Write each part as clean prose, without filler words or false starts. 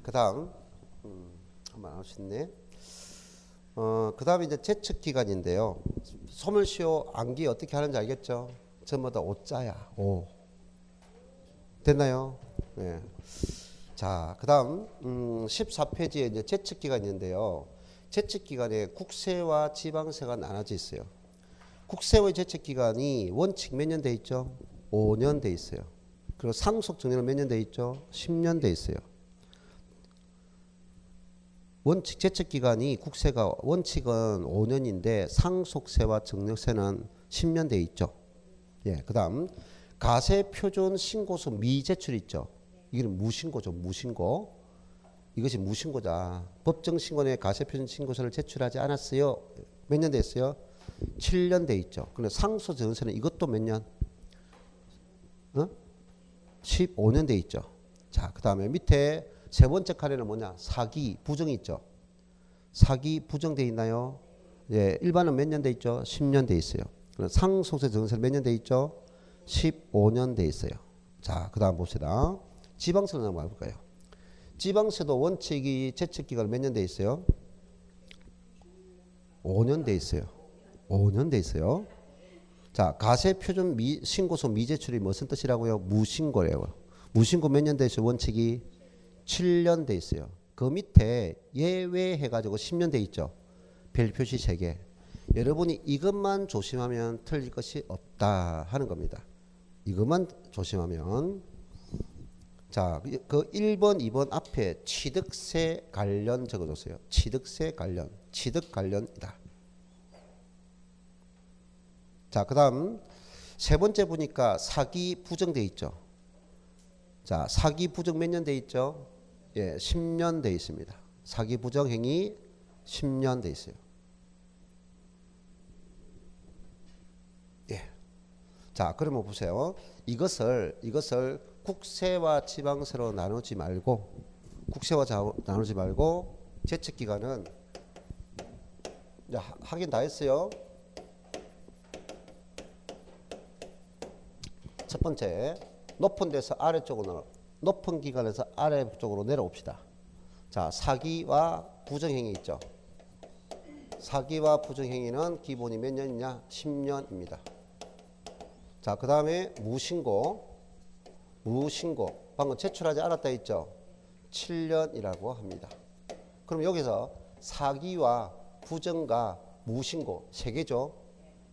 그 다음, 한번 알 수 있네. 그 다음에 이제 제측 기간인데요. 소멸시효 암기 어떻게 하는지 알겠죠? 전부 다 오자야, 오. 됐나요? 네. 자, 그 다음, 14페이지에 이제 제측 기간이 있는데요. 제측 기간에 국세와 지방세가 나눠져 있어요. 국세의 제측 기간이 원칙 몇 년 돼 있죠? 5년 돼 있어요. 그리고 상속 정년은 몇 년 돼 있죠? 10년 돼 있어요. 원칙 제측 기간이 국세가 원칙은 5년인데 상속세와 증여세는 10년 돼 있죠. 예, 그다음 가세 표준 신고서 미제출 있죠. 이건 무신고죠. 무신고. 이것이 무신고자. 법정 신고에 가세 표준 신고서를 제출하지 않았어요. 몇 년 됐어요? 7년 돼 있죠. 근데 상속 증여세는 이것도 몇 년? 15년 돼 있죠. 자, 그다음에 밑에 세 번째 칸에는 뭐냐? 사기 부정이 있죠. 사기 부정돼 있나요? 예, 일반은 몇 년 돼 있죠? 10년 돼 있어요. 상속세 증여세는 몇 년 돼 있죠? 15년 돼 있어요. 자, 그다음 봅시다. 지방세로 한번 해볼까요? 지방세도 원칙이 제측 기간 몇 년 돼 있어요? 5년 돼 있어요. 5년 돼 있어요. 자, 가세 표준 신고서 미제출이 무슨 뜻이라고요? 무신고래요. 무신고 몇 년 돼 있어요? 원칙이 7년 돼 있어요. 그 밑에 예외해가지고 10년 돼 있죠. 별 표시 3개. 여러분이 이것만 조심하면 틀릴 것이 없다 하는 겁니다. 이것만 조심하면. 자, 그 1번, 2번 앞에 취득세 관련 적어줬어요. 취득세 관련, 취득 관련이다. 자, 그 다음 세 번째 보니까 사기 부정돼 있죠. 자, 사기 부정 몇 년 돼 있죠? 예, 10년 돼 있습니다. 사기 부정 행위 10년 돼 있어요. 예. 자, 그러면 보세요. 이것을 국세와 지방세로 나누지 말고, 국세와 나누지 말고, 제측 기간은 하긴 다 했어요. 첫 번째, 높은 데서 아래쪽으로, 높은 기간에서 아래쪽으로 내려옵시다. 자, 사기와 부정행위 있죠. 사기와 부정행위는 기본이 몇 년이냐? 10년입니다. 자, 그 다음에 무신고. 방금 제출하지 않았다 했죠. 7년이라고 합니다. 그럼 여기서 사기와 부정과 무신고 3개죠.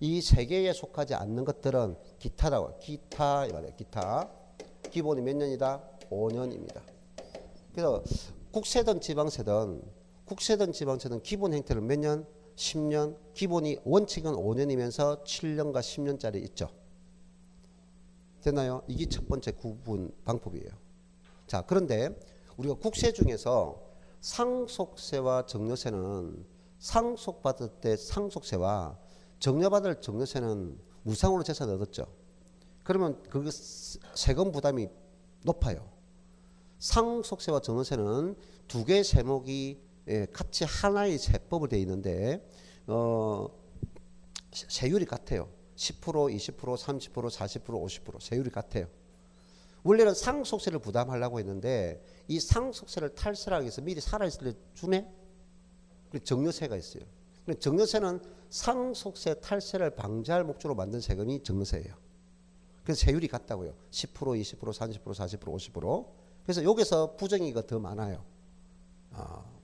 이 3개에 속하지 않는 것들은 기타라고. 기타 이 말이에요. 기타. 기본이 몇 년이다? 5년입니다. 그래서 국세든 지방세든 기본 형태는 몇 년? 10년. 기본이 원칙은 5년이면서 7년과 10년짜리 있죠. 됐나요? 이게 첫 번째 구분 방법이에요. 자, 그런데 우리가 국세 중에서 상속세와 증여세는 상속받을 때 상속세와 증여받을 증여세는 무상으로 재산을 얻었죠. 그러면 그 세금 부담이 높아요. 상속세와 증여세는 두 개의 세목이 같이 하나의 세법으로 되어 있는데 세율이 같아요. 10%, 20%, 30%, 40%, 50% 세율이 같아요. 원래는 상속세를 부담하려고 했는데 이 상속세를 탈세하기 위해서 미리 살아있을 때 주네? 증여세가 있어요. 증여세는 상속세 탈세를 방지할 목적으로 만든 세금이 증여세예요. 그래서 세율이 같다고요. 10%, 20%, 30%, 40%, 50%. 그래서 여기서 부정이가 더 많아요.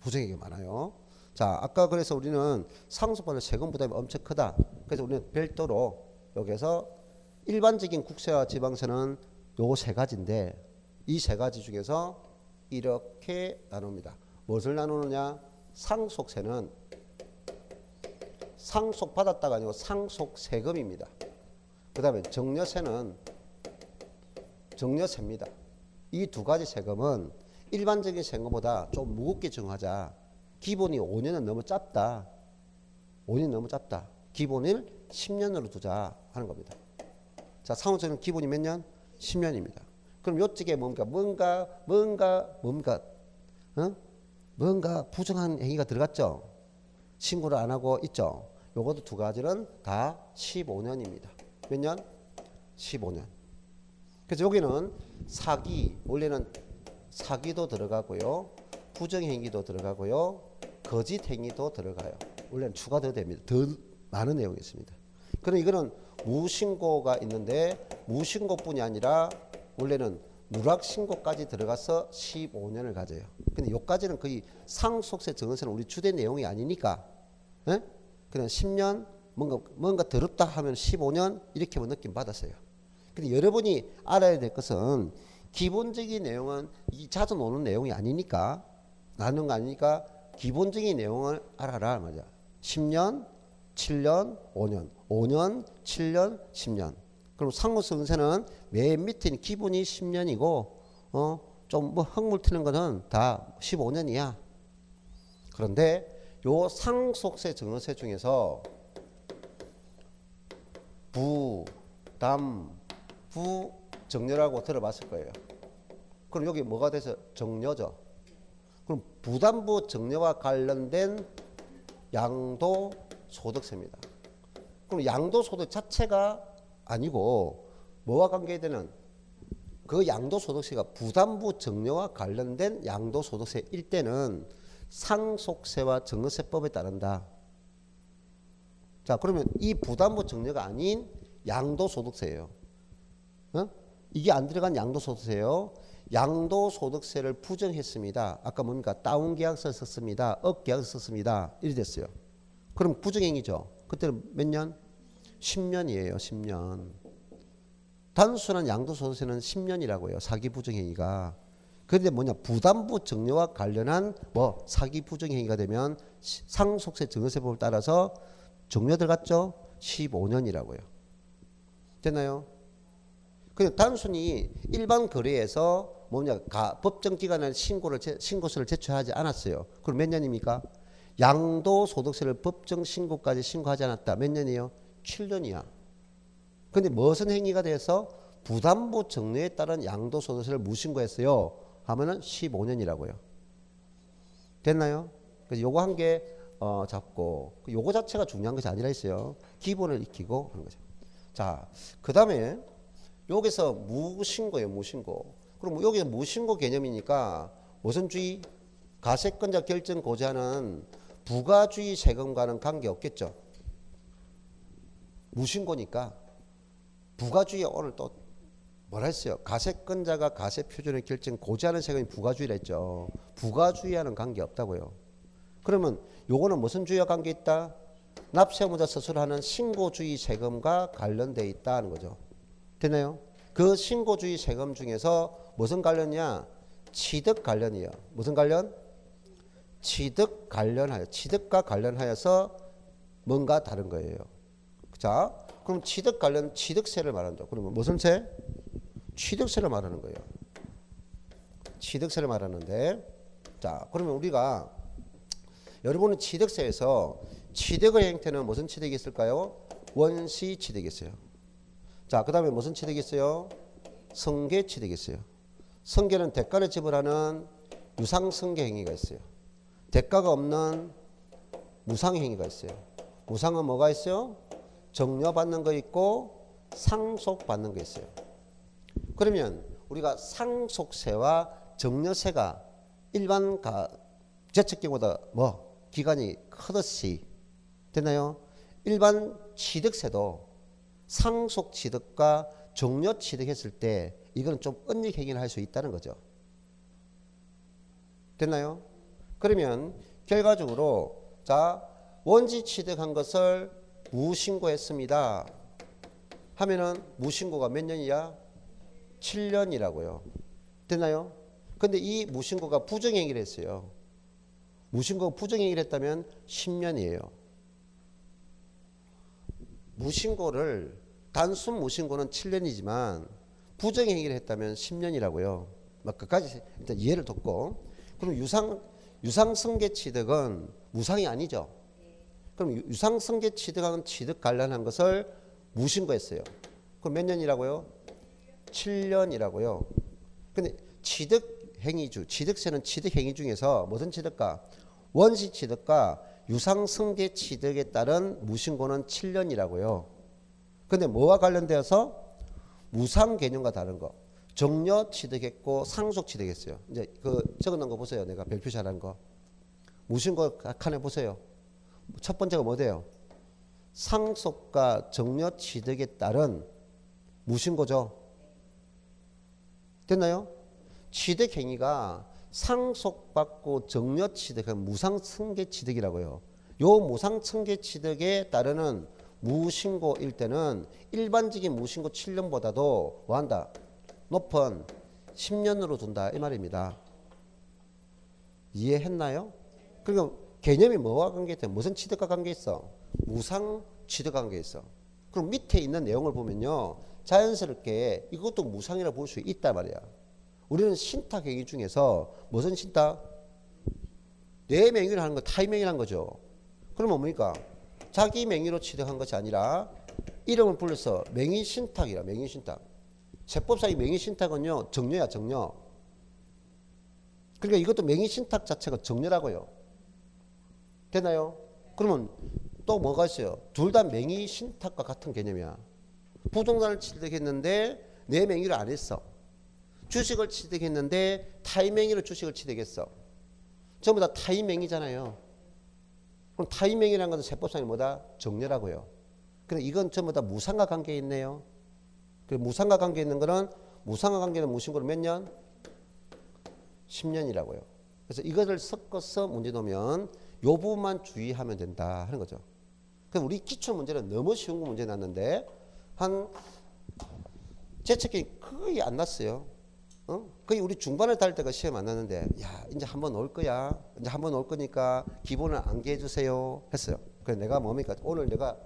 부정이가 많아요. 자, 아까 그래서 우리는 상속받을 세금 부담이 엄청 크다. 그래서 우리는 별도로 여기서 일반적인 국세와 지방세는 요 3가지인데 이 3가지 중에서 이렇게 나눕니다. 무엇을 나누느냐? 상속세는 상속받았다가 아니고 상속세금입니다. 그 다음에 증여세는 증여세입니다. 이 2가지 세금은 일반적인 세금보다 좀 무겁게 정하자. 기본이 5년은 너무 짧다. 5년 너무 짧다. 기본을 10년으로 두자 하는 겁니다. 자, 상속세는 기본이 몇 년? 10년입니다. 그럼 요쪽에 뭔가 부정한 행위가 들어갔죠. 신고를 안 하고 있죠. 요것도 2가지는 다 15년입니다. 몇 년? 15년. 그래서 여기는 사기, 원래는 사기도 들어가고요. 부정행위도 들어가고요. 거짓행위도 들어가요. 원래는 추가 더 됩니다. 더 많은 내용이 있습니다. 그럼 이거는 무신고가 있는데 무신고뿐이 아니라 원래는 누락신고까지 들어가서 15년을 가져요. 근데 요까지는 거의 상속세 증여세는 우리 주된 내용이 아니니까 에? 그냥 10년 뭔가 더럽다 하면 15년 이렇게만 느낌 받았어요. 근데 여러분이 알아야 될 것은 기본적인 내용은 이 자주 노는 내용이 아니니까 나누는 거 아니니까 기본적인 내용을 알아라 말이야. 10년, 7년, 5년, 5년, 7년, 10년. 그럼 상속세 증여세는 맨 밑에 기본이 10년이고 좀 뭐 흙물 튀는 거는 다 15년이야. 그런데 요 상속세 증여세 중에서 부담부 정려라고 들어봤을 거예요. 그럼 여기 뭐가 돼서 정려죠. 그럼 부담부 정려와 관련된 양도소득세입니다. 그럼 양도소득 자체가 아니고 뭐와 관계되는 그 양도소득세가 부담부 정려와 관련된 양도소득세일 때는 상속세와 증여세법에 따른다. 자, 그러면 이 부담부 정려가 아닌 양도소득세예요. 이게 안 들어간 양도소득세예요. 양도소득세를 부정했습니다. 아까 뭡니까? 다운계약서 썼습니다. 업계약서 썼습니다. 이래 됐어요. 그럼 부정행위죠. 그때는 몇 년? 10년이에요. 10년. 단순한 양도소득세는 10년이라고요. 사기부정행위가. 그런데 뭐냐? 부담부 정려와 관련한 사기부정행위가 되면 상속세 증여세법을 따라서 정려 들어갔죠? 15년이라고요. 됐나요? 그냥 단순히 일반 거래에서 법정 기간에 신고서를 제출하지 않았어요. 그럼 몇 년입니까? 양도소득세를 법정 신고까지 신고하지 않았다. 몇 년이에요? 7년이야. 근데 무슨 행위가 돼서 부담부 정려에 따른 양도소득세를 무신고했어요? 하면은 15년이라고요. 됐나요? 그래서 요거 한 개 잡고 요거 자체가 중요한 것이 아니라 있어요. 기본을 익히고 하는 거죠. 자, 그 다음에 여기서 무신고예요. 무신고. 그럼 여기서 무신고 개념이니까 무슨 주의? 가세권자 결정 고지하는 부가주의 세금과는 관계없겠죠. 무신고니까. 부가주의 오늘 또 뭐라 했어요? 가세권자가 가세표준의 결정 고지하는 세금이 부가주의라 했죠. 부가주의와는 관계없다고요. 그러면 요거는 무슨 주의와 관계 있다? 납세의무자 서술하는 신고주의 세금과 관련돼 있다는 거죠. 되나요? 그 신고주의 세금 중에서 무슨 관련이야? 취득 관련이에요. 무슨 관련? 취득 관련하여. 취득과 관련하여서 뭔가 다른 거예요. 자, 그럼 취득 관련 취득세를 말한다. 그러면 무슨 세? 취득세를 말하는 거예요. 취득세를 말하는데, 자, 그러면 우리가 여러분은 취득세에서 취득의 형태는 무슨 취득이 있을까요? 원시 취득이 있어요. 자, 그 다음에 무슨 취득이 있어요? 성계 취득이 있어요. 성계는 대가를 지불하는 유상성계 행위가 있어요. 대가가 없는 무상행위가 있어요. 무상은 뭐가 있어요? 정려받는 거 있고 상속받는 거 있어요. 그러면 우리가 상속세와 정려세가 일반 제척경보다 기간이 크듯이 됐나요? 일반 취득세도 상속 취득과 정려 취득했을 때 이거는 좀 은닉 행위를 할 수 있다는 거죠. 됐나요? 그러면 결과적으로 자, 원시 취득한 것을 무신고했습니다 하면은 무신고가 몇 년이야? 7년이라고요. 됐나요? 근데 이 무신고가 부정행위를 했어요. 무신고가 부정행위를 했다면 10년이에요. 무신고를 단순 무신고는 7년이지만 부정행위를 했다면 10년이라고요. 막 끝까지 일단 이해를 돕고. 그럼 유상승계 취득은 무상이 아니죠. 그럼 유상승계 취득하는 취득 관련한 것을 무신고했어요. 그럼 몇 년이라고요? 7년이라고요. 근데 취득행위주, 취득세는 취득행위 중에서 무슨 취득과? 원시 취득과 유상승계 취득에 따른 무신고는 7년이라고요. 근데 뭐와 관련되어서? 무상 개념과 다른 거. 정려 취득했고 상속 취득했어요. 이제 그 적어놓은 거 보세요. 내가 별표 잘한 거. 무신고 칸에 보세요. 첫 번째가 뭐예요? 상속과 정려 취득에 따른 무신고죠. 됐나요? 취득 행위가 상속받고 정려 취득은 무상승계 취득이라고요. 요 무상승계 취득에 따르는 무신고일 때는 일반적인 무신고 7년보다도 뭐한다? 높은 10년으로 둔다 이 말입니다. 이해했나요? 그러니까 개념이 뭐와 관계있다? 무슨 취득과 관계있어? 무상 취득과 관계있어. 그럼 밑에 있는 내용을 보면요, 자연스럽게 이것도 무상이라고 볼 수 있단 말이야. 우리는 신탁 행위 중에서 무슨 신탁? 내 명의로 하는 거 타인 명의라는 거죠. 그러면 뭡니까? 자기 명의로 취득한 것이 아니라 이름을 불러서 명의 신탁이라. 명의 신탁. 세법상의 명의 신탁은요, 정려야 정려. 그러니까 이것도 명의 신탁 자체가 정려라고요. 되나요? 그러면 또 뭐가 있어요? 둘 다 명의 신탁과 같은 개념이야. 부동산을 취득했는데 내 명의로 안 했어. 주식을 취득했는데 타인 명의로 주식을 취득했어. 전부 다 타인 명의잖아요. 그럼 타인 명의라는 것은 세법상이 뭐다? 정려라고요. 그럼 이건 전부 다 무상과 관계 있네요. 그 무상과 관계 있는 거는 무상과 관계는 무신고로 몇 년? 10년이라고요. 그래서 이것을 섞어서 문제 놓으면 요 부분만 주의하면 된다 하는 거죠. 그럼 우리 기초 문제는 너무 쉬운 거 문제 났는데 한 제책이 거의 안 났어요. 거의 우리 중반을 달 때가 시험 안 났는데 야 이제 한번 올 거야. 이제 한번 올 거니까 기본을 암기해 주세요 했어요. 그래서 내가 뭡니까? 오늘 내가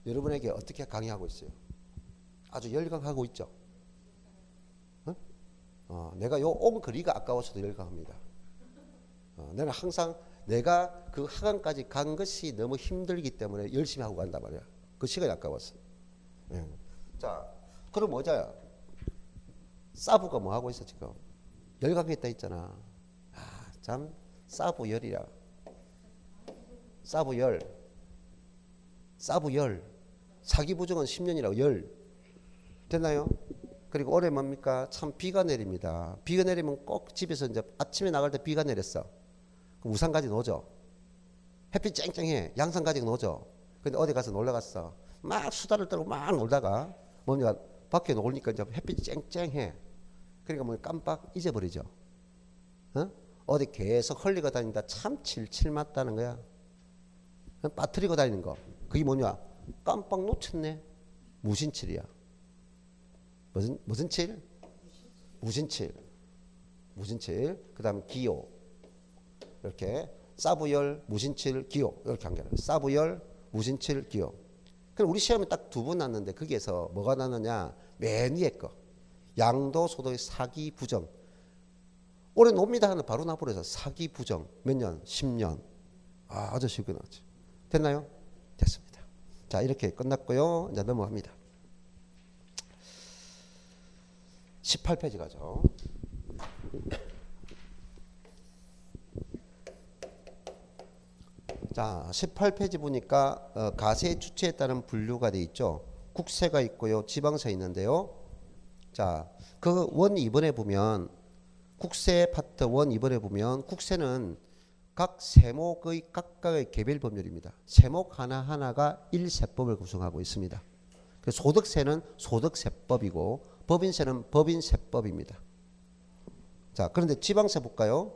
여러분에게 어떻게 강의하고 있어요? 아주 열강하고 있죠. 내가 요 온 거리가 아까워서도 열강합니다. 나는 항상 내가 그 하강까지 간 것이 너무 힘들기 때문에 열심히 하고 간단 말이야. 그 시간이 아까웠어. 자, 그럼 뭐자야? 사부가 뭐 하고 있어 지금? 열강했다 했잖아. 참 사부열이라. 사부열. 사부열. 사기부정은 10년이라고 열. 됐나요? 그리고 올해 뭡니까? 참 비가 내립니다. 비가 내리면 꼭 집에서 이제 아침에 나갈 때 비가 내렸어. 그럼 우산 가지고 노죠. 햇빛 쨍쨍해. 양산 가지고 노죠. 근데 어디 가서 놀러 갔어. 막 수다를 떨고 막 놀다가 뭐냐 밖에 놀니까 이제 햇빛이 쨍쨍해. 그러니까 뭐 깜빡 잊어버리죠. 어디 계속 흘리고 다닌다. 참 칠칠 맞다는 거야. 빠뜨리고 다니는 거. 그게 뭐냐? 깜빡 놓쳤네. 무신칠이야. 무슨 칠? 무신칠. 무신칠. 그 다음 기호. 이렇게 사부열, 무신칠, 기호. 이렇게 한겨요. 사부열, 무신칠, 기호. 그럼 우리 시험에 딱 두 번 났는데 거기에서 뭐가 나느냐? 맨 위에 거. 양도소득의 사기 부정. 올해 놉니다 하는 바로 나버려서 사기 부정. 몇 년? 10년. 아주 쉽게 나왔죠. 됐나요? 됐습니다. 자, 이렇게 끝났고요. 이제 넘어갑니다. 18페이지 가죠. 자, 18페이지 보니까 가세 주체에 따른 분류가 되어 있죠. 국세가 있고요. 지방세 있는데요. 자, 그 원 2번에 보면 국세 파트 원 2번에 보면 국세는 각 세목의 각각의 개별 법률입니다. 세목 하나하나가 1세법을 구성하고 있습니다. 소득세는 소득세법이고 법인세는 법인세법입니다. 자, 그런데 지방세 볼까요?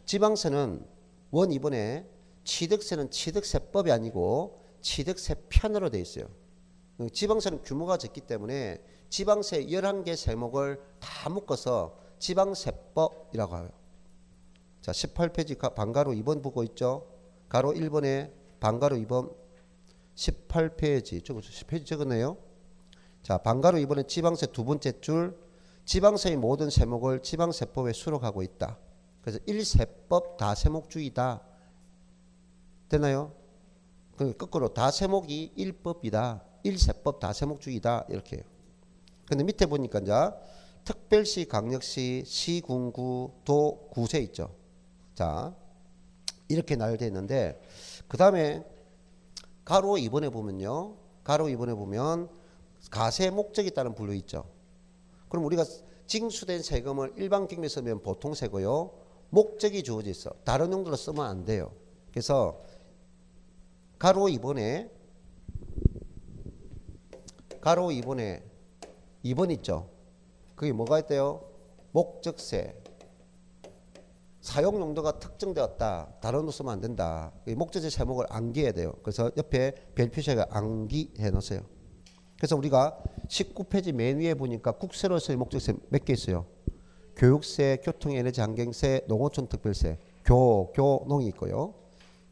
지방세는 원 2번에 취득세는 취득세법이 아니고 취득세 편으로 되어 있어요. 지방세는 규모가 적기 때문에 지방세 11개 세목을 다 묶어서 지방세법이라고 해요. 자, 18페이지 반가로 2번 보고 있죠. 가로 1번에 반가로 2번 18페이지 10페이지 적었네요. 자, 반가로 2번에 지방세 두 번째 줄 지방세의 모든 세목을 지방세법에 수록하고 있다. 그래서 1세법 다세목주의다. 되나요? 거꾸로 다세목이 1법이다. 1세법 다세목주의다. 이렇게 해요. 근데 밑에 보니까 이제 특별시, 강력시, 시, 군구, 도, 구세 있죠. 자, 이렇게 나열되어 있는데 그 다음에 가로 2번에 보면요. 가로 2번에 보면 가세 목적에 따른 분류 있죠. 그럼 우리가 징수된 세금을 일반 경비에 쓰면 보통 세고요. 목적이 주어져 있어. 다른 용도로 쓰면 안 돼요. 그래서 가로 2번에 2번 있죠. 그게 뭐가 있대요? 목적세. 사용 용도가 특정되었다. 다른 용도 쓰면 안 된다. 목적지 제목을 암기해야 돼요. 그래서 옆에 별 표시가 암기해 놓으세요. 그래서 우리가 19페이지 맨 위에 보니까 국세로서의 목적세 몇 개 있어요? 교육세, 교통에너지 환경세, 농어촌 특별세, 교농이 있고요.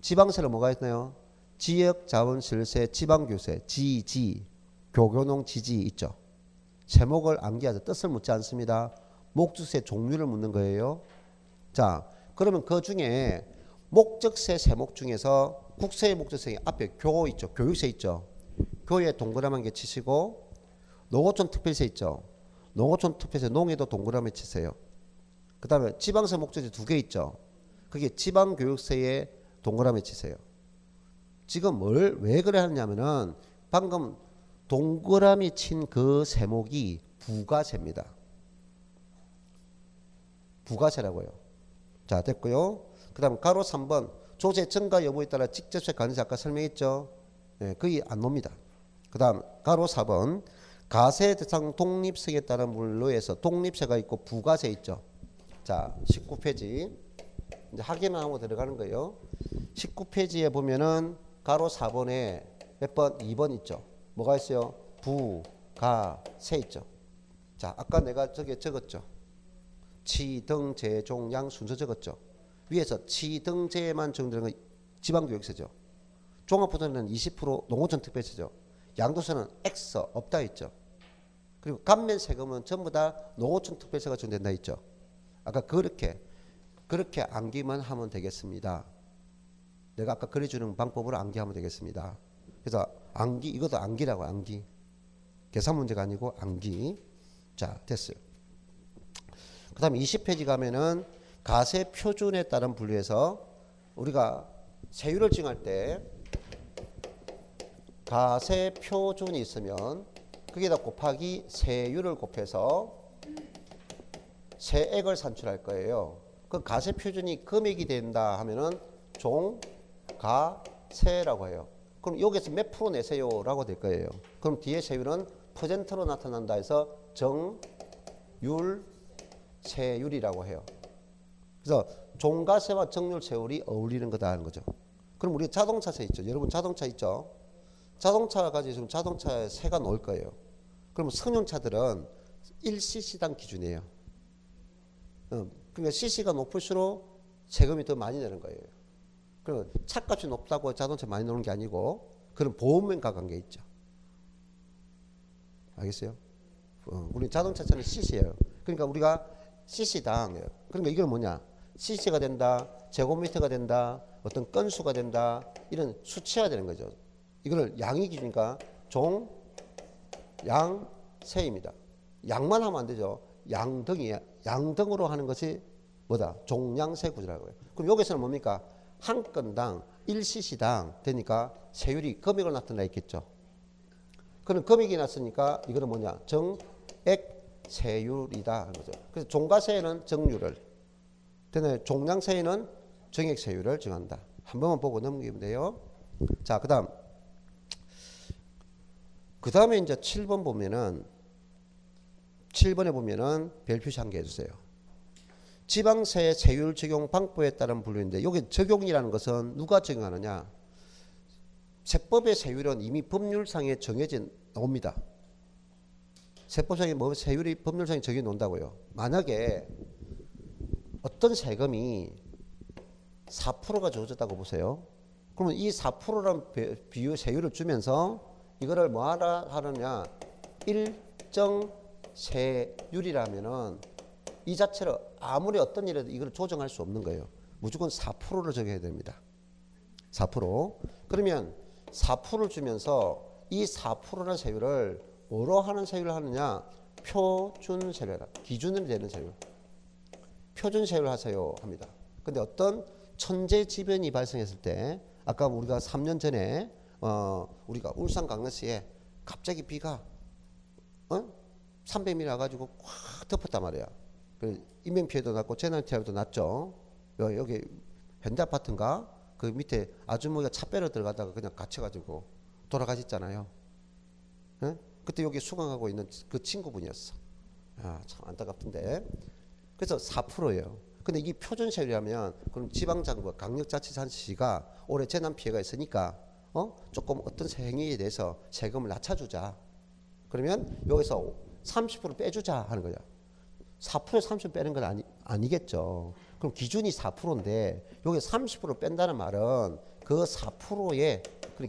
지방세는 뭐가 있나요? 지역자원시설세, 지방교세, 교교농, 지지 있죠. 제목을 암기하자. 뜻을 묻지 않습니다. 목적세 종류를 묻는 거예요. 자, 그러면 그 중에 목적세 세목 중에서 국세의 목적세 앞에 교 있죠. 교육세 있죠. 교에 동그라미 한 개 치시고 농어촌 특별세 있죠. 농어촌 특별세 농에도 동그라미 치세요. 그 다음에 지방세 목적세 2개 있죠. 그게 지방교육세에 동그라미 치세요. 지금 왜 그래 하냐면은 방금 동그라미 친 그 세목이 부가세입니다. 부가세라고요. 자, 됐고요. 그 다음 가로 3번 조세 증가 여부에 따라 직접세 가능세 아까 설명했죠. 네, 거의 안 놉니다. 그 다음 가로 4번 가세 대상 독립세에 따른 분류에서 독립세가 있고 부가세 있죠. 자, 19페이지 이제 확인만 하고 들어가는 거예요. 19페이지에 보면은 가로 4번에 몇 번? 2번 있죠. 뭐가 있어요? 부가세 있죠. 자, 아까 내가 저게 적었죠. 치, 등, 재, 종, 양 순서 적었죠. 위에서 치, 등, 재만 적용되는 건 지방교육세죠. 종합부동산은 20% 농어촌 특별세죠. 양도세는 X 없다 있죠. 그리고 감면 세금은 전부 다 농어촌 특별세가 적용된다 있죠. 아까 그렇게 암기만 하면 되겠습니다. 내가 아까 그려주는 방법으로 암기하면 되겠습니다. 그래서 암기, 이것도 암기라고. 암기. 계산 문제가 아니고 암기. 자, 됐어요. 그 다음에 20페이지 가면은 가세 표준에 따른 분류에서 우리가 세율을 정할 때 가세 표준이 있으면 거기에다 곱하기 세율을 곱해서 세액을 산출할 거예요. 그 가세 표준이 금액이 된다 하면은 종가세라고 해요. 그럼 여기서 몇 프로 내세요 라고 될 거예요. 그럼 뒤에 세율은 퍼센트로 나타난다 해서 정율 세율이라고 해요. 그래서 종가세와 정률 세율이 어울리는 거다 하는 거죠. 그럼 우리 자동차세 있죠. 여러분 자동차 있죠. 자동차가 가지고 지금 자동차에 세가 나올 거예요. 그럼 승용차들은 1cc당 기준이에요. 그러니까 cc가 높을수록 세금이 더 많이 내는 거예요. 그러면 차값이 높다고 자동차 많이 나오는 게 아니고 그런 보험면과 관계 있죠. 알겠어요? 우리 자동차차는 cc예요. 그러니까 우리가 cc당, 그러니까 이건 뭐냐? cc가 된다, 제곱미터가 된다, 어떤 건수가 된다, 이런 수치화 되는 거죠. 이거를 양이 기준이니까 종, 양, 세입니다. 양만 하면 안 되죠. 양등이야. 양등으로 하는 것이 뭐다? 종량세 구조라고 해요. 그럼 여기서는 뭡니까? 한 건당 1cc당 되니까 세율이 금액을 나타나 있겠죠. 그럼 금액이 났으니까 이거는 뭐냐? 정액 세율이다 하는 거죠. 그래서 종가세에는 정률을, 종량세에는 정액 세율을 정한다. 한 번만 보고 넘기면 돼요. 자, 그 다음에 이제 7번 보면은 7번에 보면은 별 표시 한 개 해주세요. 지방세 세율 적용 방법에 따른 분류인데 여기 적용이라는 것은 누가 적용하느냐? 세법의 세율은 이미 법률상에 정해져 나옵니다. 세법상에 뭐 세율이 법률상에 정해져 놓는다고요. 만약에 어떤 세금이 4%가 주어졌다고 보세요. 그러면 이 4%라는 비율 세율을 주면서 이거를 뭐 하느냐? 일정 세율이라면은 이 자체로 아무리 어떤 일에도 이걸 조정할 수 없는 거예요. 무조건 4%를 정해야 됩니다. 4%. 그러면 4%를 주면서 이 4%라는 세율을 뭐로 하는 세율을 하느냐? 표준 세율, 기준으로 되는 세율. 표준 세율 하세요 합니다. 근데 어떤 천재지변이 발생했을 때 아까 우리가 3년 전에 우리가 울산 강릉시에 갑자기 비가 300mm 와가지고 확 덮었단 말이야. 인명피해도 났고 재난피해도 났죠. 여기 현대아파트인가 그 밑에 아주머니가 차 빼러 들어가다가 그냥 갇혀가지고 돌아가셨잖아요. 예? 그때 여기 수강하고 있는 그 친구분이었어. 아, 참 안타깝던데. 그래서 4%예요. 근데 이게 표준세율이라면 그럼 지방정부, 강력자치단체가 올해 재난피해가 있으니까 조금 어떤 행위에 대해서 세금을 낮춰주자. 그러면 여기서 30% 빼주자 하는 거야. 4%에 30% 빼는 건 아니겠죠. 그럼 기준이 4%인데 여기 30% 뺀다는 말은 그 4%에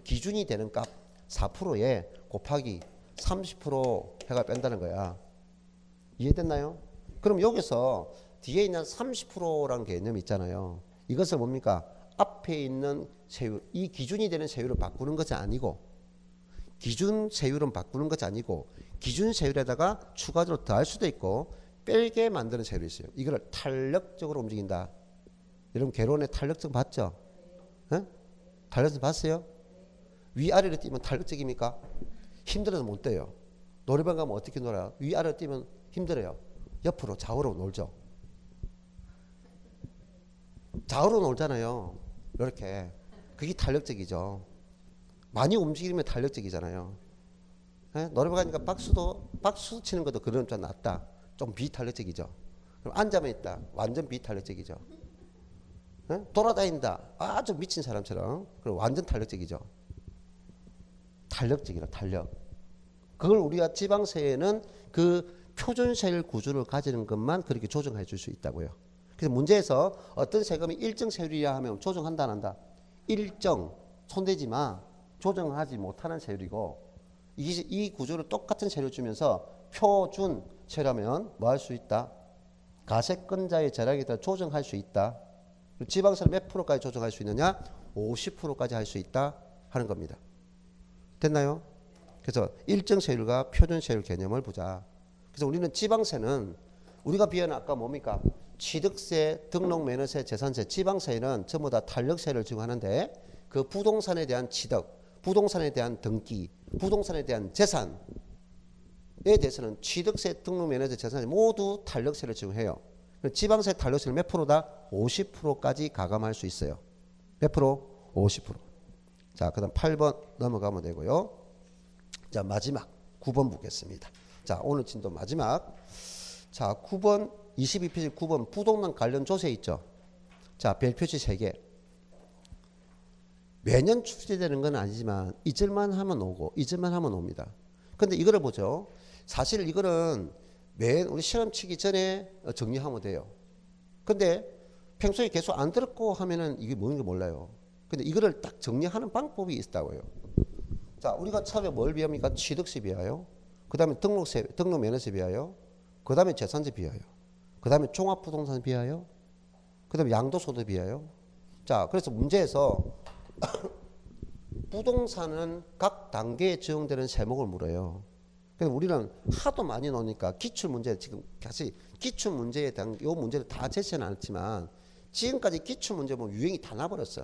기준이 되는 값 4%에 곱하기 30% 해가 뺀다는 거야. 이해됐나요? 그럼 여기서 뒤에 있는 30%라는 개념이 있잖아요. 이것을 뭡니까? 앞에 있는 세율, 이 기준이 되는 세율을 바꾸는 것이 아니고 기준 세율은 바꾸는 것이 아니고 기준 세율에다가 추가적으로 더할 수도 있고 빼게 만드는 세율이 있어요. 이거를 탄력적으로 움직인다. 여러분 개론의 탄력적 봤죠? 네? 탄력적 봤어요? 위아래로 뛰면 탄력적입니까? 힘들어서 못 뛰어요. 노래방 가면 어떻게 놀아요? 위아래로 뛰면 힘들어요. 옆으로 좌우로 놀죠. 좌우로 놀잖아요. 이렇게. 그게 탄력적이죠. 많이 움직이면 탄력적이잖아요. 네? 노래방 가니까 박수 치는 것도 그런 좀 낫다. 좀 비탄력적이죠. 그럼 앉아만 있다. 완전 비탄력적이죠. 네? 돌아다닌다. 아주 미친 사람처럼. 그럼 완전 탄력적이죠. 탄력적이라 탄력. 그걸 우리가 지방세에는 그 표준세율 구조를 가지는 것만 그렇게 조정해 줄 수 있다고요. 그래서 문제에서 어떤 세금이 일정 세율이라 하면 조정한다 안 한다. 일정 손대지 마. 조정하지 못하는 세율이고 이 구조를 똑같은 세율을 주면서 표준 세율하면 뭐 할 수 있다? 가세권자의 절약에 따라 조정할 수 있다. 지방세를 몇 프로까지 조정할 수 있느냐? 50%까지 할 수 있다 하는 겁니다. 됐나요? 그래서 일정 세율과 표준 세율 개념을 보자. 그래서 우리는 지방세는 우리가 비하는 아까 뭡니까? 취득세, 등록면허세, 재산세, 지방세는 전부 다 탄력세를 적용하는데 그 부동산에 대한 취득, 부동산에 대한 등기, 부동산에 대한 재산에 대해서는 취득세, 등록면허세, 재산세 모두 탄력세를 적용해요. 지방세 탄력세를 몇 프로다? 50%까지 가감할 수 있어요. 몇 프로? 50%. 자, 그 다음 8번 넘어가면 되고요. 자, 마지막 9번 보겠습니다. 자, 오늘 진도 마지막. 자, 9번 22페이지 9번 부동산 관련 조세 있죠. 자, 별표지 3개. 매년 출제되는 건 아니지만 잊을만 하면 오고 잊을만 하면 옵니다. 근데 이거를 보죠. 사실 이거는 우리 시험 치기 전에 정리하면 돼요. 근데 평소에 계속 안 들었고 하면은 이게 뭔지 몰라요. 근데 이거를 딱 정리하는 방법이 있다고요. 자, 우리가 처음에 뭘 비합니까? 취득세 비하요. 그 다음에 등록면허세 비하요. 그 다음에 재산세 비하요. 그 다음에 종합부동산 비하요. 그 다음에 양도소득 비하요. 자, 그래서 문제에서 부동산은 각 단계에 적용되는 세목을 물어요. 그래서 우리는 하도 많이 나오니까 기출문제 지금 다시 기출문제에 대한 요 문제를 다 제시는 않았지만 지금까지 기출문제 보면 유형이 다 나버렸어.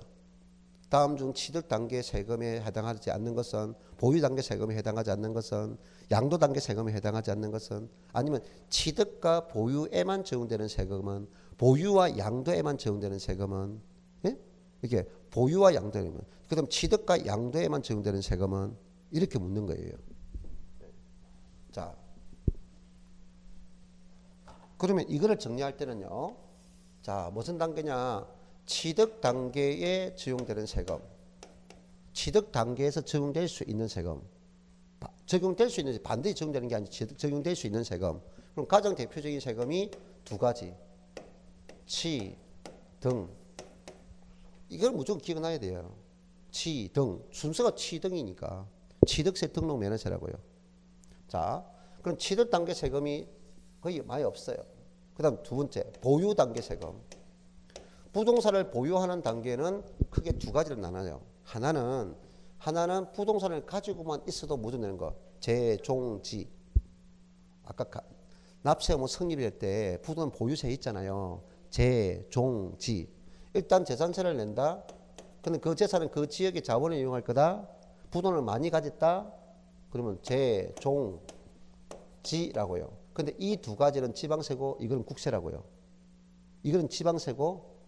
다음 중 취득 단계 세금에 해당하지 않는 것은 보유 단계 세금에 해당하지 않는 것은 양도 단계 세금에 해당하지 않는 것은 아니면 취득과 보유에만 적용되는 세금은 보유와 양도에만 적용되는 세금은 예? 이게 보유와 양도에만 그다음 취득과 양도에만 적용되는 세금은 이렇게 묻는 거예요. 자, 그러면 이거를 정리할 때는요. 자, 무슨 단계냐? 취득 단계에 적용되는 세금. 취득 단계에서 적용될 수 있는 세금. 적용될 수 있는 반드시 적용되는 게 아니라 적용될 수 있는 세금. 그럼 가장 대표적인 세금이 두 가지. 취, 등. 이걸 무조건 기억나야 돼요. 취, 등. 순서가 취등이니까. 취득세, 등록 면허세라고요. 자, 그럼 취득 단계 세금이 거의 많이 없어요. 그 다음 두 번째, 보유 단계 세금. 부동산을 보유하는 단계는 크게 두 가지로 나눠요. 하나는 부동산을 가지고만 있어도 무조 내는 거. 재종지. 아까 납세의무 성립할 때 부동산 보유세 있잖아요. 재종지. 일단 재산세를 낸다. 근데 그 재산은 그 지역의 자원을 이용할 거다. 부동산을 많이 가졌다. 그러면 재종지 지라고요. 근데 이 두 가지는 지방세고 이거는 국세라고요. 이거는 지방세고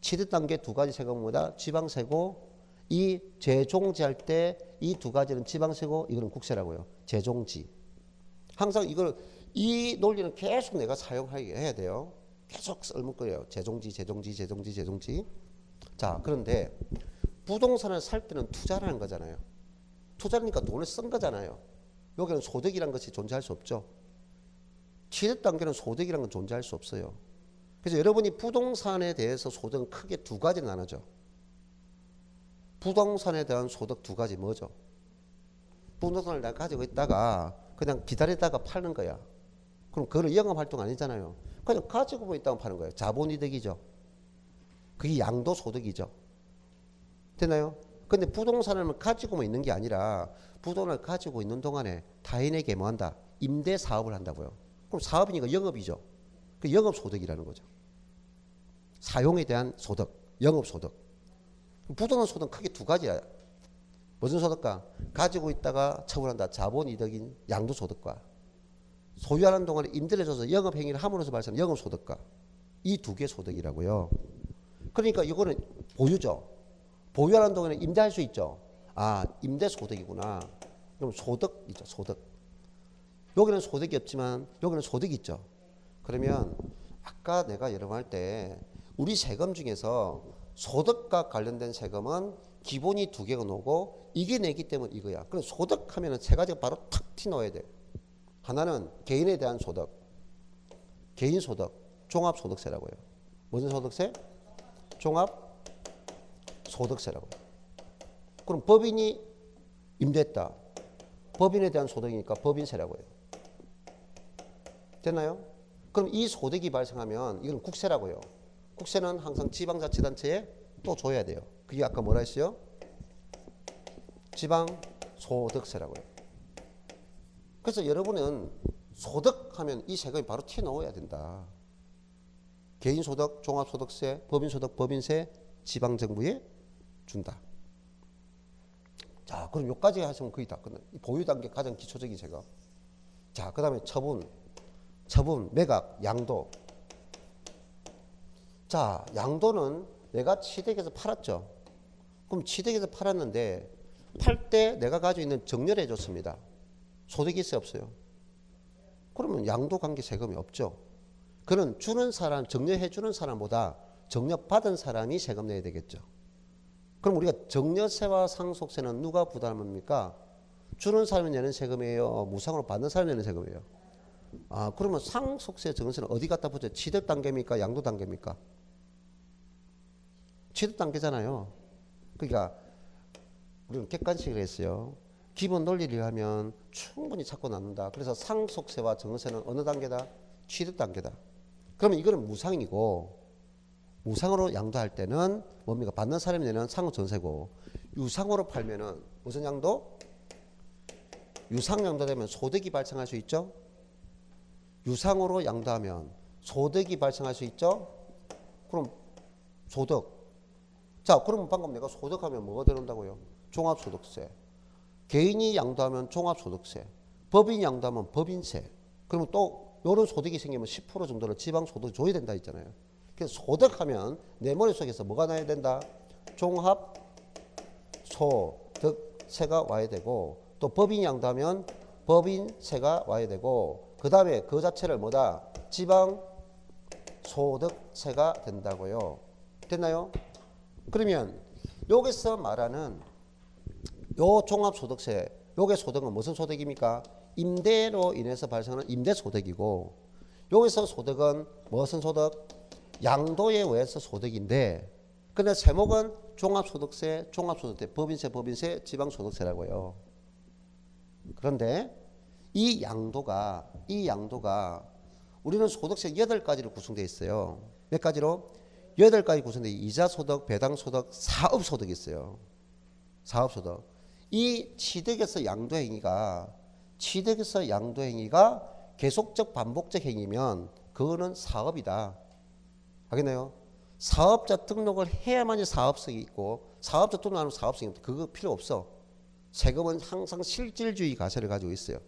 취득단계 두 가지 세금보다 지방세고 이 재종지할 때 이 두 가지는 지방세고 이거는 국세라고요. 재종지. 항상 이걸 이 논리는 계속 내가 사용하게 해야 돼요. 계속 썰물 거예요. 재종지, 재종지, 재종지, 재종지. 자, 그런데 부동산을 살 때는 투자라는 거잖아요. 투자니까 돈을 쓴 거잖아요. 여기는 소득이라는 것이 존재할 수 없죠. 취득 단계는 소득이라는 건 존재할 수 없어요. 그래서 여러분이 부동산에 대해서 소득은 크게 두 가지로 나누죠. 부동산에 대한 소득 두 가지 뭐죠? 부동산을 내가 가지고 있다가 그냥 기다리다가 파는 거야. 그럼 그거는 영업활동 아니잖아요. 그냥 가지고 있다가 파는 거예요. 자본이득이죠. 그게 양도소득이죠. 되나요? 근데 부동산을 가지고만 있는 게 아니라 부동산을 가지고 있는 동안에 타인에게 뭐 한다? 임대사업을 한다고요. 그럼 사업이니까 영업이죠. 그 영업소득이라는 거죠. 사용에 대한 소득, 영업소득. 부동산 소득은 크게 두 가지야. 무슨 소득과? 가지고 있다가 처분한다. 자본이득인 양도소득과 소유하는 동안에 임대를 줘서 영업행위를 함으로써 발생하는 영업소득과 이 두 개 소득이라고요. 그러니까 이거는 보유죠. 보유하는 동안에 임대할 수 있죠. 아, 임대소득이구나. 그럼 소득이죠. 소득. 여기는 소득이 없지만 여기는 소득이 있죠. 그러면 아까 내가 여러분 할 때 우리 세금 중에서 소득과 관련된 세금은 기본이 두 개가 나오고 이게 내기 때문에 이거야. 그럼 소득하면은 세 가지가 바로 탁 튀어나와야 돼. 하나는 개인에 대한 소득, 개인소득, 종합소득세라고요. 무슨 소득세? 종합소득세라고요. 그럼 법인이 임대했다. 법인에 대한 소득이니까 법인세라고요. 됐나요? 그럼 이 소득이 발생하면 이건 국세라고요. 국세는 항상 지방자치단체에 또 줘야 돼요. 그게 아까 뭐라 했어요? 지방소득세라고요. 그래서 여러분은 소득하면 이 세금이 바로 튀어나와야 된다. 개인소득, 종합소득세, 법인소득, 법인세 지방정부에 준다. 자, 그럼 여기까지 하시면 거의 다 끝나요. 보유단계 가장 기초적인 세금. 자, 그 다음에 처분, 매각, 양도. 자, 양도는 내가 취득해서 팔았죠. 그럼 취득해서 팔았는데 팔 때 내가 가지고 있는 정렬해 줬습니다. 소득이 있어요, 없어요? 그러면 양도관계 세금이 없죠. 그는 주는 사람, 정렬해 주는 사람보다 정렬 받은 사람이 세금 내야 되겠죠. 그럼 우리가 정렬세와 상속세는 누가 부담합니까? 주는 사람이 내는 세금이에요? 무상으로 받는 사람이 내는 세금이에요? 아, 그러면 상속세, 정렬세는 어디 갖다 붙여요? 취득 단계입니까? 양도 단계입니까? 취득 단계잖아요. 그러니까 우리는 객관식을 했어요. 기본 논리를 하면 충분히 찾고 나눈다. 그래서 상속세와 정세는 어느 단계다? 취득 단계다. 그러면 이거는 무상이고 무상으로 양도할 때는 뭡니까? 받는 사람이 내는 상속전세고 유상으로 팔면은 무슨 양도? 유상양도되면 소득이 발생할 수 있죠? 유상으로 양도하면 소득이 발생할 수 있죠? 그럼 소득. 자, 그러면 방금 내가 소득하면 뭐가 들어온다고요? 종합소득세. 개인이 양도하면 종합소득세. 법인이 양도하면 법인세. 그러면 또 이런 소득이 생기면 10% 정도는 지방소득 줘야 된다 했잖아요. 그래서 소득하면 내 머릿속에서 뭐가 나야 된다? 종합소득세가 와야 되고 또 법인이 양도하면 법인세가 와야 되고 그 다음에 그 자체를 뭐다? 지방소득세가 된다고요. 됐나요? 그러면 여기서 말하는 요 종합소득세, 요게 소득은 무슨 소득입니까? 임대로 인해서 발생하는 임대소득이고 여기서 소득은 무슨 소득? 양도에 의해서 소득인데 근데 제목은 종합소득세, 종합소득세, 법인세, 지방소득세라고요. 그런데 이 양도가 우리는 소득세 8가지로 구성되어 있어요. 몇 가지로? 8가지 구성되어 이자소득, 배당소득, 사업소득이 있어요. 사업소득. 이 취득에서 양도행위가 계속적 반복적 행위면 그거는 사업이다. 알겠나요? 사업자 등록을 해야만이 사업성이 있고 사업자 등록 안 하면 사업성이 없다. 그거 필요 없어. 세금은 항상 실질주의 가설을 가지고 있어요.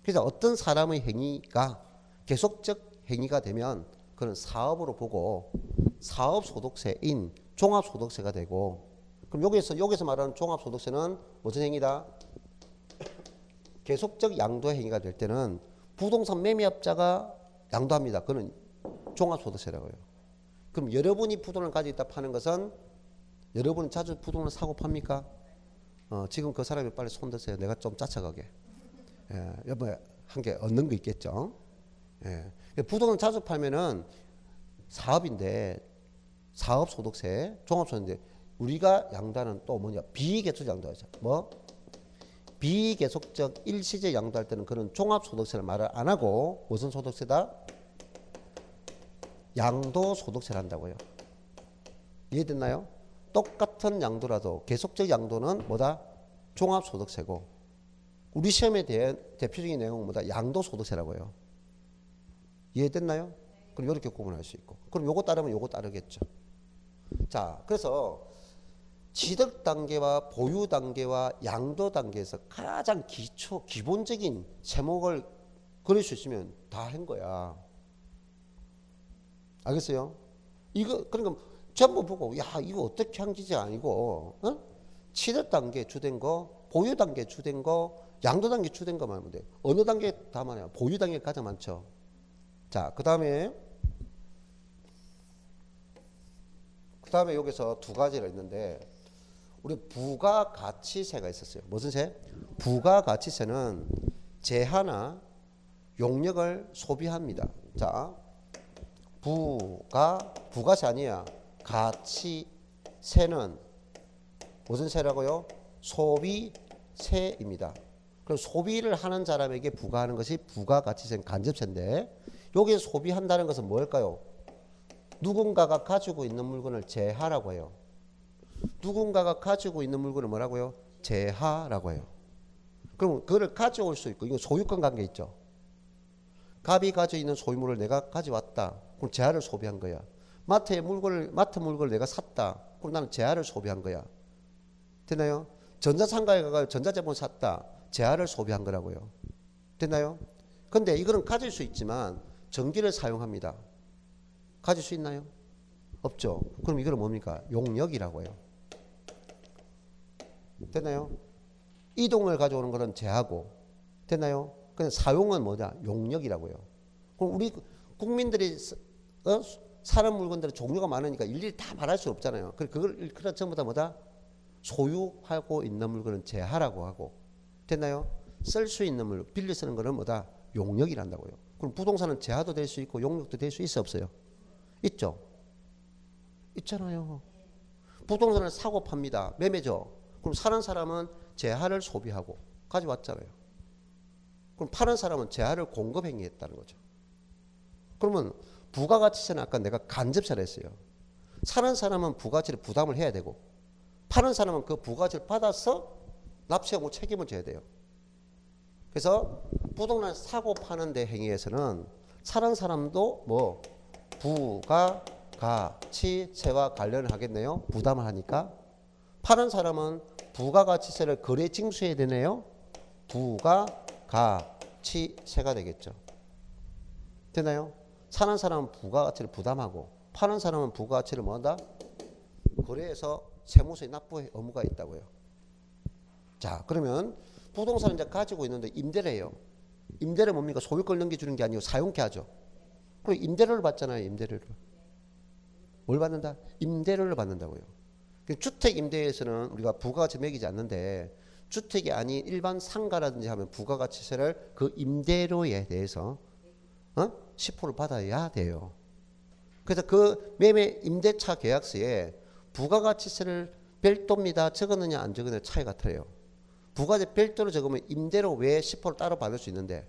그래서 어떤 사람의 행위가 계속적 행위가 되면 그런 사업으로 보고 사업소득세인 종합소득세가 되고, 그럼 여기서 말하는 종합소득세는 무슨 행위다? 계속적 양도 행위가 될 때는 부동산 매매업자가 양도합니다. 그는 종합소득세라고 해요. 그럼 여러분이 부동산을 가지고 있다 파는 것은, 여러분은 자주 부동산을 사고 팝니까? 지금 그 사람이 빨리 손 드세요. 내가 좀 쫓아가게. 여보, 한 개 얻는 거 있겠죠? 예. 부동산 자주 팔면은 사업인데, 사업소득세, 종합소득세인데, 우리가 양도하는 또 뭐냐? 비계속적 양도하죠. 뭐? 비계속적 일시적 양도할 때는 그런 종합소득세를 말을 안 하고 무슨 소득세다? 양도소득세를 한다고요. 이해됐나요? 똑같은 양도라도 계속적 양도는 뭐다? 종합소득세고, 우리 시험에 대한 대표적인 내용은 뭐다? 양도소득세라고요. 이해됐나요? 그럼 이렇게 구분할 수 있고, 그럼 요거 따르면 요거 따르겠죠. 자, 그래서 취득 단계와 보유 단계와 양도 단계에서 가장 기본적인 세목을 그릴 수 있으면 다 한 거야. 알겠어요? 이거 그러니까 전부 보고, 야, 이거 어떻게 한 기지 아니고, 취득 단계 주된 거, 보유 단계 주된 거, 양도 단계 주된 거 말하면 돼. 어느 단계 다 많아요? 보유 단계가 가장 많죠. 자, 그 다음에 여기서 두 가지가 있는데, 우리 부가가치세가 있었어요. 무슨 세? 부가가치세는 재화나 용역을 소비합니다. 자, 부가세 아니야. 가치세는 무슨 세라고요? 소비세입니다. 그럼 소비를 하는 사람에게 부과하는 것이 부가가치세, 간접세인데, 여기에 소비한다는 것은 뭘까요? 누군가가 가지고 있는 물건을 재화라고 해요. 누군가가 가지고 있는 물건을 뭐라고요? 재화라고 해요. 그럼 그거를 가져올 수 있고, 이거 소유권 관계 있죠. 갑이 가지고 있는 소유물을 내가 가져왔다. 그럼 재화를 소비한 거야. 마트 물건을 내가 샀다. 그럼 나는 재화를 소비한 거야. 됐나요? 전자상가에 가서 전자제품을 샀다. 재화를 소비한 거라고요. 됐나요? 근데 이거는 가질 수 있지만 전기를 사용합니다. 가질 수 있나요? 없죠. 그럼 이거는 뭡니까? 용역이라고 해요. 됐나요? 이동을 가져오는 것은 재하고, 됐나요? 그냥 사용은 뭐냐? 용역이라고요. 그럼 우리 국민들이 사는 물건들의 종류가 많으니까 일일이 다 말할 수 없잖아요. 그걸 전부 다 뭐다? 소유하고 있는 물건은 재하라고 하고, 됐나요? 쓸 수 있는 물건, 빌려 쓰는 거는 뭐다? 용역이란다고요. 그럼 부동산은 재하도 될 수 있고 용역도 될 수 있어 없어요? 있죠. 있잖아요. 부동산을 사고 팝니다. 매매죠. 그럼 사는 사람은 재화를 소비하고 가져왔잖아요. 그럼 파는 사람은 재화를 공급행위했다는 거죠. 그러면 부가가치세는 아까 내가 간접세를 했어요. 사는 사람은 부가가치를 부담을 해야 되고, 파는 사람은 그 부가가치를 받아서 납세하고 책임을 져야 돼요. 그래서 부동산 사고 파는 데 행위에서는 사는 사람도 뭐 부가가치세와 관련을 하겠네요. 부담을 하니까. 파는 사람은 부가가치세를 거래 징수해야 되네요. 부가가치세가 되겠죠. 되나요? 사는 사람은 부가가치를 부담하고, 파는 사람은 부가가치를 뭐한다? 거래해서 세무서에 납부할 의무가 있다고요. 자, 그러면 부동산을 이제 가지고 있는데 임대를 해요. 임대를 뭡니까? 소유권 넘겨주는 게 아니고 사용케 하죠. 그럼 임대료를 받잖아요. 임대료를. 뭘 받는다? 임대료를 받는다고요. 주택 임대에서는 우리가 부가가치 매기지 않는데, 주택이 아닌 일반 상가라든지 하면 부가가치세를 그 임대료에 대해서 10%를 받아야 돼요. 그래서 그 매매 임대차 계약서에 부가가치세를 별도입니다. 적었느냐 안 적었느냐 차이가 틀려요. 부가세 별도로 적으면 임대료 외에 10%를 따로 받을 수 있는데,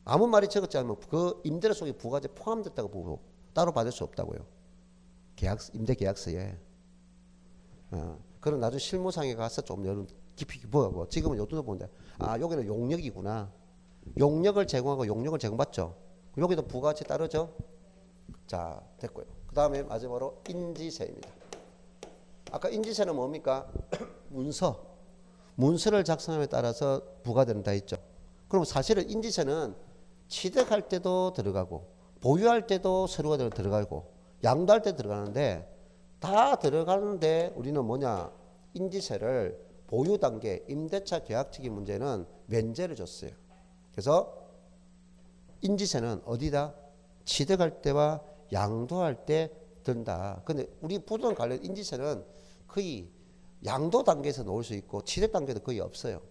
아무 말이 적었지 않으면 그 임대료 속에 부가세 포함됐다고 보고 따로 받을 수 없다고요. 임대 계약서에. 그럼 나중에 실무상에 가서 좀 여러분 깊이 보고, 지금은 요즘도 보는데, 아, 여기는 용역이구나. 용역을 제공하고 용역을 제공받죠. 여기도 부가가치 따르죠. 자, 됐고요. 그 다음에 마지막으로 인지세입니다. 아까 인지세는 뭡니까? 문서를 작성함에 따라서 부과된다 했죠. 그럼 사실은 인지세는 취득할 때도 들어가고 보유할 때도 서류가 들어가고 양도할 때 들어가는데 다 들어가는데 우리는 뭐냐? 인지세를 보유 단계 임대차 계약직의 문제는 면제를 줬어요. 그래서 인지세는 어디다? 취득할 때와 양도할 때 든다. 근데 우리 부동산 관련 인지세는 거의 양도 단계에서 놓을 수 있고 취득 단계도 거의 없어요.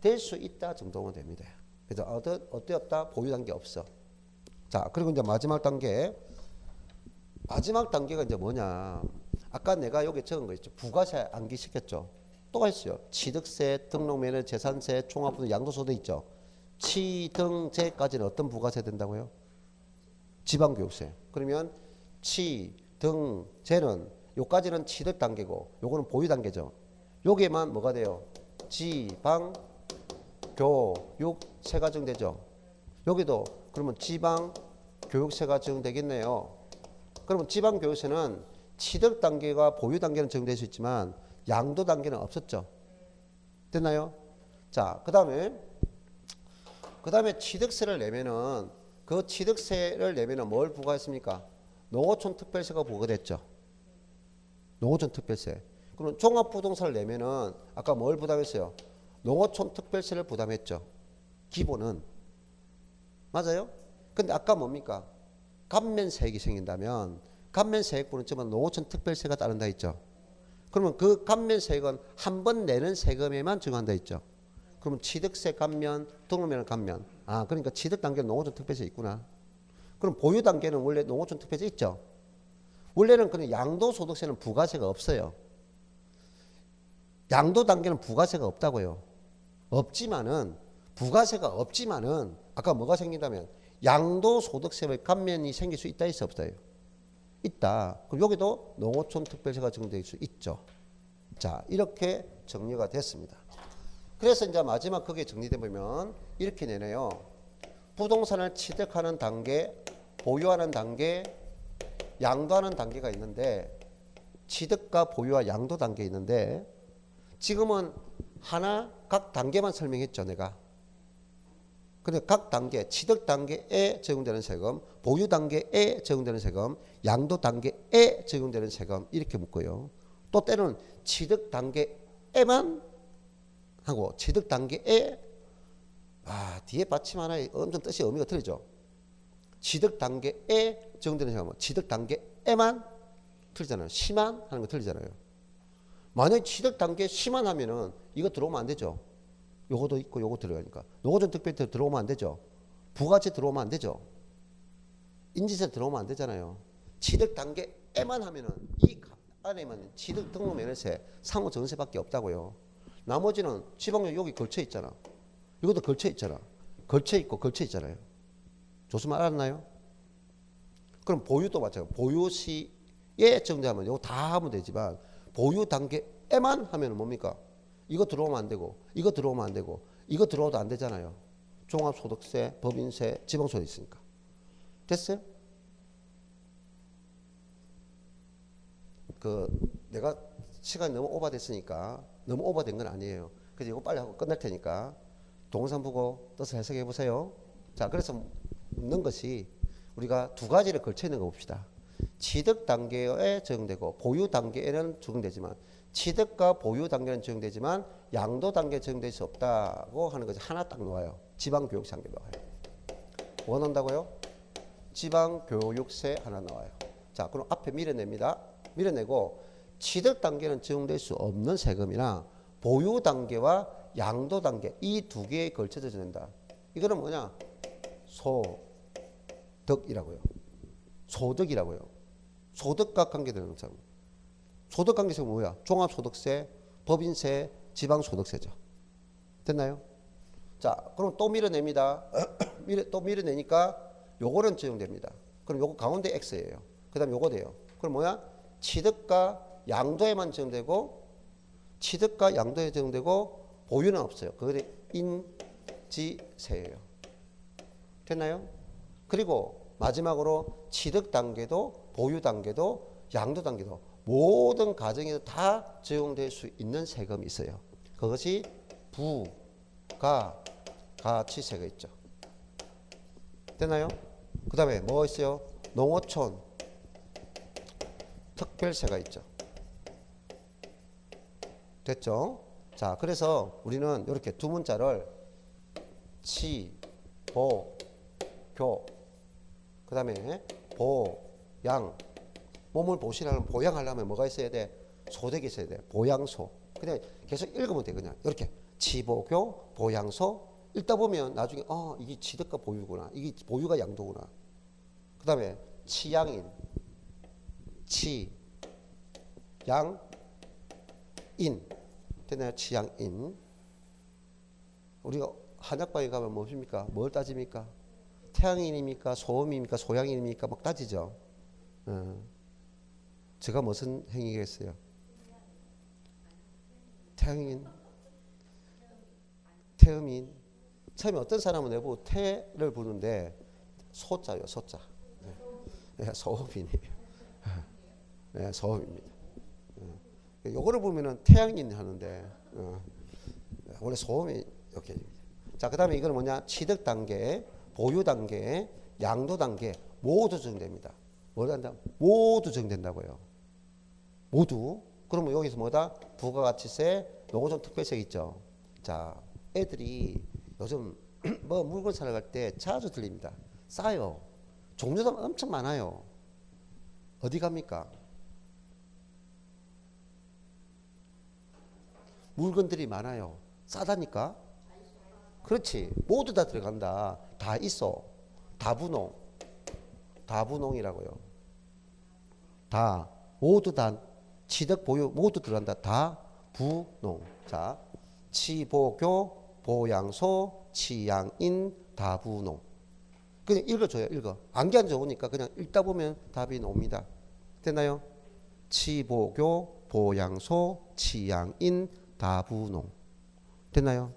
될 수 있다 정도면 됩니다. 그래서 어때 없다? 보유 단계 없어. 자, 그리고 이제 마지막 단계가 이제 뭐냐? 아까 내가 여기 적은 거 있죠. 부가세 암기시켰죠. 또 있어요. 취득세, 등록면허, 재산세, 종합부동, 양도소득 있죠. 취등재까지는 어떤 부가세 된다고요? 지방교육세. 그러면 취등재는 요까지는 취득 단계고 요거는 보유 단계죠. 여기에만 뭐가 돼요? 지방교육세가 적용되죠. 여기도 그러면 지방교육세가 적용되겠네요. 그러면 지방교육세는 취득 단계와 보유 단계는 적용될 수 있지만 양도 단계는 없었죠. 됐나요? 자, 그 다음에 취득세를 내면은 그 취득세를 내면은 뭘 부과했습니까? 농어촌 특별세가 부과됐죠. 농어촌 특별세. 그럼 종합부동산을 내면은 아까 뭘 부담했어요? 농어촌 특별세를 부담했죠. 기본은. 맞아요? 근데 아까 뭡니까? 감면세액이 생긴다면 감면세액분은 지금 농어촌 특별세가 따른다 했죠. 그러면 그 감면세액은 한 번 내는 세금에만 적용한다 했죠. 그러면 취득세 감면, 등록면허 감면. 아, 그러니까 취득 단계는 농어촌 특별세 있구나. 그럼 보유 단계는 원래 농어촌 특별세 있죠. 원래는 그냥 양도소득세는 부가세가 없어요. 양도 단계는 부가세가 없다고요. 부가세가 없지만은 아까 뭐가 생긴다면 양도소득세의 감면이 생길 수 있다 있어 없어요? 있다. 그럼 여기도 농어촌 특별세가 적용될 수 있죠. 자, 이렇게 정리가 됐습니다. 그래서 이제 마지막 거기에 정리되면 이렇게 내네요. 부동산을 취득하는 단계, 보유하는 단계, 양도하는 단계가 있는데 취득과 보유와 양도 단계 있는데 지금은 각 단계만 설명했죠, 내가. 근데 각 단계, 취득 단계에 적용되는 세금, 보유 단계에 적용되는 세금, 양도 단계에 적용되는 세금 이렇게 묶어요. 또 때로는 취득 단계에만 하고 취득 단계에 뒤에 받침 하나에 엄청 뜻이 의미가 틀리죠. 취득 단계에 적용되는 세금은 취득 단계에만 틀리잖아요. 시만 하는 거 틀리잖아요. 만약에 취득 단계 시만 하면은 이거 들어오면 안 되죠. 요거도 있고 요거 들어가니까. 농어촌 특별세 들어오면 안 되죠. 부가세 들어오면 안 되죠. 인지세 들어오면 안 되잖아요. 취득 단계에만 하면은 이 안에만 취득 등록면허세, 상호전세밖에 없다고요. 나머지는 지방령 여기 걸쳐 있잖아. 이것도 걸쳐 있잖아. 걸쳐 있고 걸쳐 있잖아요. 조수만 알았나요? 그럼 보유도 마찬가지고 보유 시에 적용되면 이거 다 하면 되지만 보유 단계에만 하면 뭡니까? 이거 들어오면 안 되고 이거 들어오면 안 되고 이거 들어오도 안 되잖아요. 종합소득세, 법인세, 지방소득 있으니까. 됐어요? 내가 시간이 너무 오버됐으니까 너무 오버된 건 아니에요. 그래서 이거 빨리 하고 끝날 테니까 동영상 보고 뜻을 해석해 보세요. 자, 그래서 묻는 것이 우리가 두 가지를 걸쳐 있는 거 봅시다. 취득 단계에 적용되고 보유 단계에는 적용되지만 취득과 보유 단계는 적용되지만 양도 단계에 적용될 수 없다고 하는 것이 하나 딱 나와요. 지방교육세 한 개 나와요. 뭐 나온다고요? 지방교육세 하나 나와요. 자, 그럼 앞에 밀어냅니다. 밀어내고 취득 단계는 적용될 수 없는 세금이나 보유 단계와 양도 단계 이 두 개에 걸쳐져 된다. 이거는 뭐냐? 소득이라고요. 소득이라고요. 소득과 관계되는 세금. 소득 관계세가 뭐야? 종합소득세, 법인세, 지방소득세죠. 됐나요? 자, 그럼 또 밀어냅니다. 또 밀어내니까 요거는 적용됩니다. 그럼 요거 가운데 X예요. 그 다음에 요거 돼요. 그럼 뭐야? 취득과 양도에만 적용되고 취득과 양도에 적용되고 보유는 없어요. 그게 인지세예요. 됐나요? 그리고 마지막으로 취득 단계도 보유 단계도 양도 단계도 모든 가정에서 다 적용될 수 있는 세금이 있어요. 그것이 가치세가 있죠. 됐나요? 그 다음에 뭐 있어요? 농어촌 특별세가 있죠. 됐죠? 자, 그래서 우리는 이렇게 두 문자를 치, 보, 교, 그 다음에 보, 양. 몸을 보시려면 보양하려면 뭐가 있어야 돼? 소득이 있어야 돼. 보양소. 그냥 계속 읽으면 돼. 그냥 이렇게 치보교, 보양소. 읽다 보면 나중에 이게 취득과 보유구나. 이게 보유가 양도구나. 그 다음에 치양인, 치, 양, 인. 됐나요? 치양인. 우리가 한약방에 가면 무엇입니까? 뭘 따집니까? 태양인입니까? 소음입니까? 소양인입니까? 막 따지죠. 제가 무슨 행위겠어요? 태양인, 태음인. 처음에 어떤 사람은 내보고 태를 부르는데 소자요, 소자. 네, 소음이네요. 네, 소음입니다. 요거를 보면은 태양인 하는데 원래 소음이 이렇게. 자, 그 다음에 이거는 뭐냐? 취득 단계, 보유 단계, 양도 단계 모두 정됩니다. 뭐를 한다? 모두 정된다고요. 모두. 그러면 여기서 뭐다? 부가가치세, 농어촌 특별세 있죠. 자, 애들이 요즘 뭐 물건 사러 갈 때 자주 들립니다. 싸요. 종류도 엄청 많아요. 어디 갑니까? 물건들이 많아요. 싸다니까? 그렇지. 모두 다 들어간다. 다 있어. 다분홍. 다분홍이라고요. 다. 모두 다. 취득, 보유 모두 들어간다. 다분홍. 자, 치보교, 보양소, 치양인, 다분홍. 그냥 읽어줘요. 읽어. 암기 좋으니까 그냥 읽다 보면 답이 나옵니다. 됐나요? 치보교, 보양소, 치양인, 다분홍. 됐나요?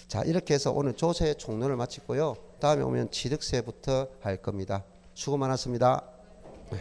자, 이렇게 해서 오늘 조세 총론을 마치고요. 다음에 오면 취득세부터 할 겁니다. 수고 많았습니다. 네.